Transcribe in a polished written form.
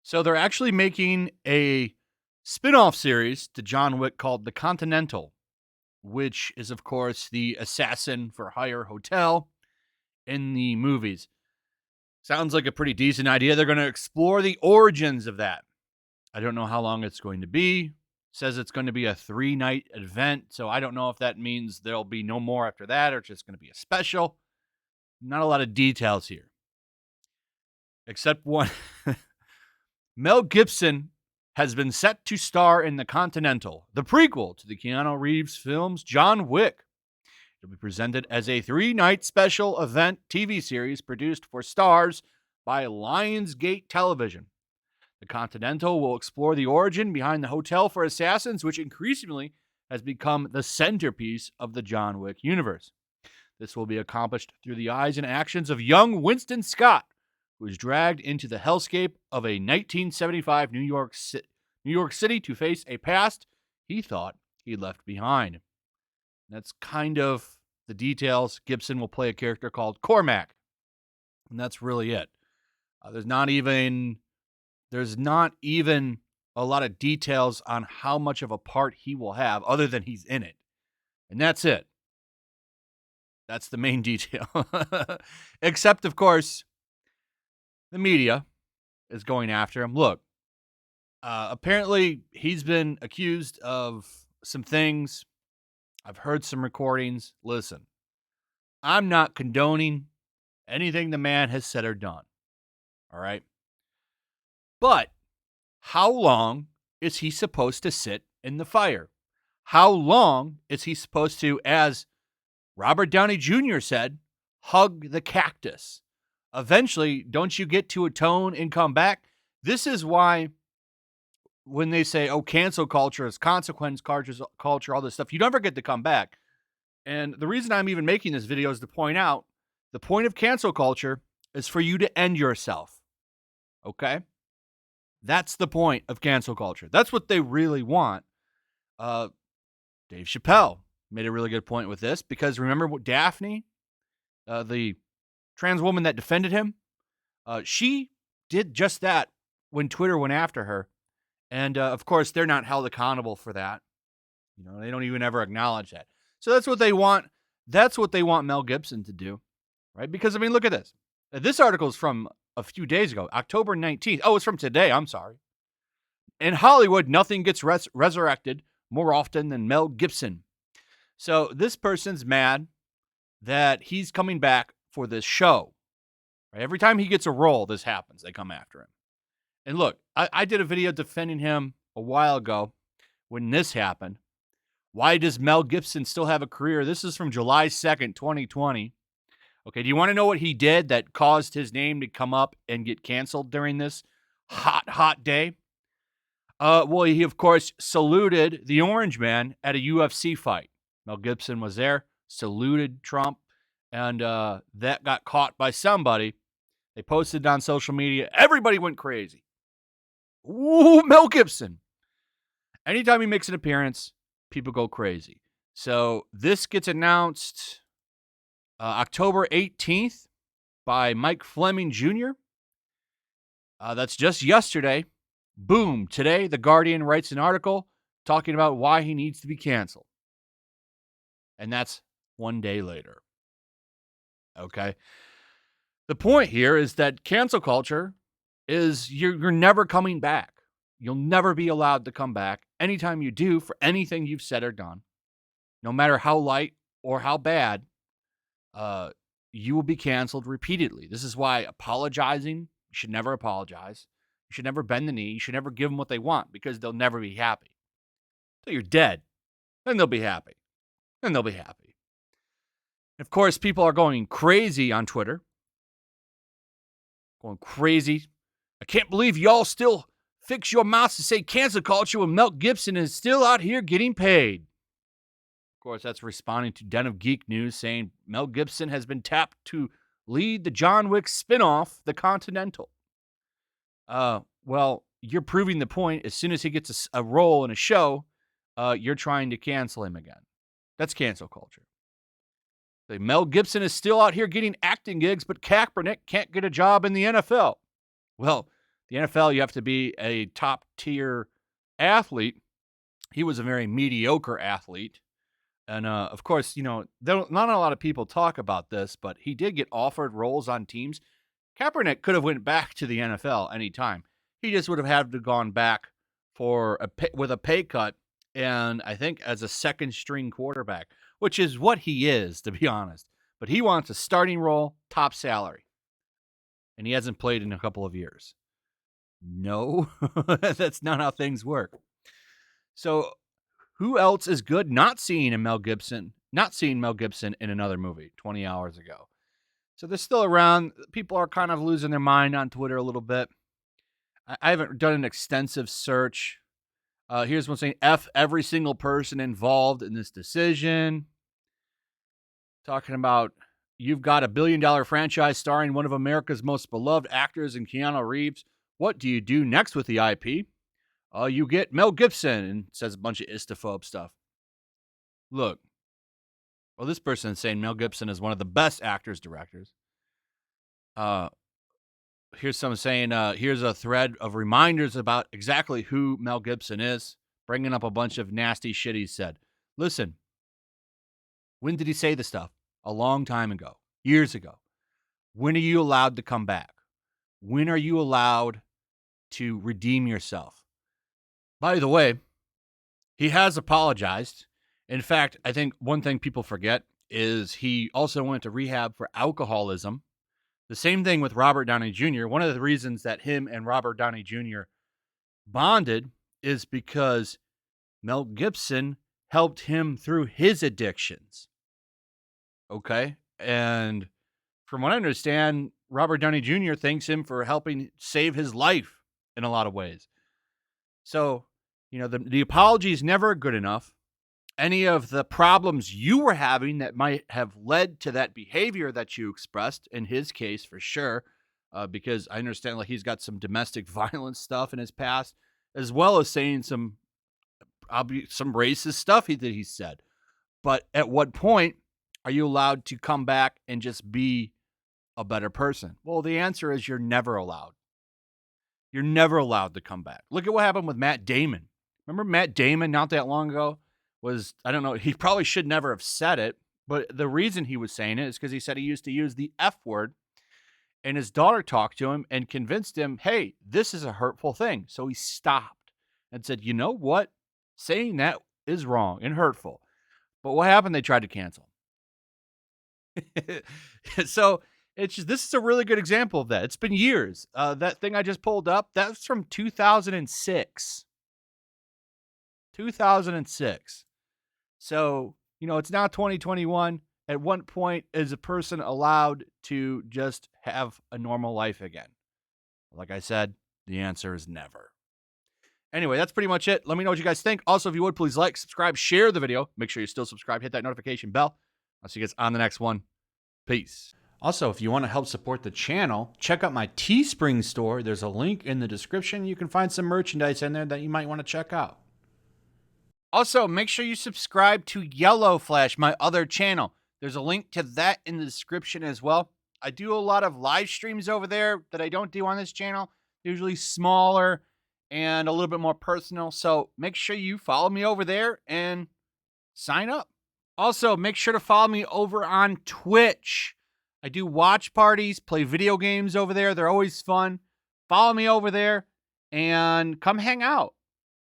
So they're actually making a spin-off series to John Wick called The Continental, which is, of course, the assassin for hire hotel in the movies. Sounds like a pretty decent idea. They're going to explore the origins of that. I don't know how long it's going to be. Says it's going to be a 3-night event, so I don't know if that means there'll be no more after that or it's just going to be a special. Not a lot of details here. Except one. Mel Gibson has been set to star in The Continental, the prequel to the Keanu Reeves films John Wick. It'll be presented as a 3-night special event TV series produced for Stars by Lionsgate Television. The Continental will explore the origin behind the Hotel for Assassins, which increasingly has become the centerpiece of the John Wick universe. This will be accomplished through the eyes and actions of young Winston Scott, who was dragged into the hellscape of a 1975 New York City to face a past he thought he left behind. That's kind of the details. Gibson will play a character called Cormac, and that's really it. There's not even a lot of details on how much of a part he will have, other than he's in it, and that's it. That's the main detail. Except, of course, the media is going after him. Look, apparently he's been accused of some things. I've heard some recordings. Listen, I'm not condoning anything the man has said or done. All right? But how long is he supposed to sit in the fire? How long is he supposed to, as Robert Downey Jr. said, hug the cactus? Eventually, don't you get to atone and come back? This is why when they say, oh, cancel culture is consequence culture, all this stuff, you never get to come back. And the reason I'm even making this video is to point out the point of cancel culture is for you to end yourself. Okay? That's the point of cancel culture. That's what they really want. Dave Chappelle made a really good point with this, because remember what Daphne, the trans woman that defended him, she did just that when Twitter went after her. And, of course, they're not held accountable for that. You know, they don't even ever acknowledge that. So that's what they want. That's what they want Mel Gibson to do, right? Because, I mean, look at this. This article is from a few days ago, October 19th. Oh, it's from today. I'm sorry. In Hollywood, nothing gets resurrected more often than Mel Gibson. So this person's mad that he's coming back for this show. Right? Every time he gets a role, this happens. They come after him. And look, I did a video defending him a while ago when this happened. Why does Mel Gibson still have a career? This is from July 2nd, 2020. Okay, do you want to know what he did that caused his name to come up and get canceled during this hot day? Well, he, of course, saluted the Orange Man at a UFC fight. Mel Gibson was there, saluted Trump, and that got caught by somebody. They posted it on social media. Everybody went crazy. Ooh, Mel Gibson. Anytime he makes an appearance, people go crazy. So this gets announced October 18th by Mike Fleming Jr. That's just yesterday. Boom. Today, The Guardian writes an article talking about why he needs to be canceled. And that's one day later. Okay. The point here is that cancel culture is you're never coming back. You'll never be allowed to come back. Anytime you do, for anything you've said or done, no matter how light or how bad, you will be canceled repeatedly. This is why apologizing, you should never apologize. You should never bend the knee. You should never give them what they want, because they'll never be happy. Until you're dead, then they'll be happy. Then they'll be happy. Of course, people are going crazy on Twitter. Going crazy. I can't believe y'all still fix your mouths to say cancel culture when Mel Gibson is still out here getting paid. Of course, that's responding to Den of Geek News saying Mel Gibson has been tapped to lead the John Wick spinoff, The Continental. Well, you're proving the point. As soon as he gets a role in a show, you're trying to cancel him again. That's cancel culture. Mel Gibson is still out here getting acting gigs, but Kaepernick can't get a job in the NFL. Well, the NFL, you have to be a top-tier athlete. He was a very mediocre athlete. And, of course, not a lot of people talk about this, but he did get offered roles on teams. Kaepernick could have went back to the NFL anytime. He just would have had to gone back with a pay cut, and I think as a second-string quarterback, which is what he is, to be honest. But he wants a starting role, top salary. And he hasn't played in a couple of years. No, that's not how things work. So who else is good not seeing Mel Gibson in another movie 20 hours ago? So they're still around. People are kind of losing their mind on Twitter a little bit. I haven't done an extensive search. Here's one saying, F every single person involved in this decision. Talking about, you've got $1 billion franchise starring one of America's most beloved actors in Keanu Reeves. What do you do next with the IP? You get Mel Gibson, and says a bunch of istophobe stuff. Look, well, this person is saying Mel Gibson is one of the best actors, directors. Here's someone saying, here's a thread of reminders about exactly who Mel Gibson is, bringing up a bunch of nasty shit he said. Listen, when did he say this stuff? A long time ago, years ago. When are you allowed to come back? When are you allowed to redeem yourself? By the way, he has apologized. In fact, I think one thing people forget is he also went to rehab for alcoholism. The same thing with Robert Downey Jr. One of the reasons that him and Robert Downey Jr. bonded is because Mel Gibson helped him through his addictions. Okay? And from what I understand, Robert Downey Jr. thanks him for helping save his life in a lot of ways. So, the apology is never good enough. Any of the problems you were having that might have led to that behavior that you expressed, in his case, for sure, because I understand he's got some domestic violence stuff in his past, as well as saying some racist stuff that he said. But at what point are you allowed to come back and just be a better person? Well, the answer is you're never allowed. You're never allowed to come back. Look at what happened with Matt Damon. Remember Matt Damon not that long ago? I don't know, he probably should never have said it, but the reason he was saying it is because he said he used to use the F word, and his daughter talked to him and convinced him, hey, this is a hurtful thing. So he stopped and said, you know what? Saying that is wrong and hurtful. But what happened? They tried to cancel him. So this is a really good example of that. It's been years. That thing I just pulled up, that's from 2006. 2006. So, it's now 2021. At what point is a person allowed to just have a normal life again? Like I said, the answer is never. Anyway, that's pretty much it. Let me know what you guys think. Also, if you would, please like, subscribe, share the video. Make sure you're still subscribed. Hit that notification bell. I'll see you guys on the next one. Peace. Also, if you want to help support the channel, check out my Teespring store. There's a link in the description. You can find some merchandise in there that you might want to check out. Also, make sure you subscribe to YellowFlash, my other channel. There's a link to that in the description as well. I do a lot of live streams over there that I don't do on this channel. Usually smaller and a little bit more personal. So make sure you follow me over there and sign up. Also, make sure to follow me over on Twitch. I do watch parties, play video games over there. They're always fun. Follow me over there and come hang out.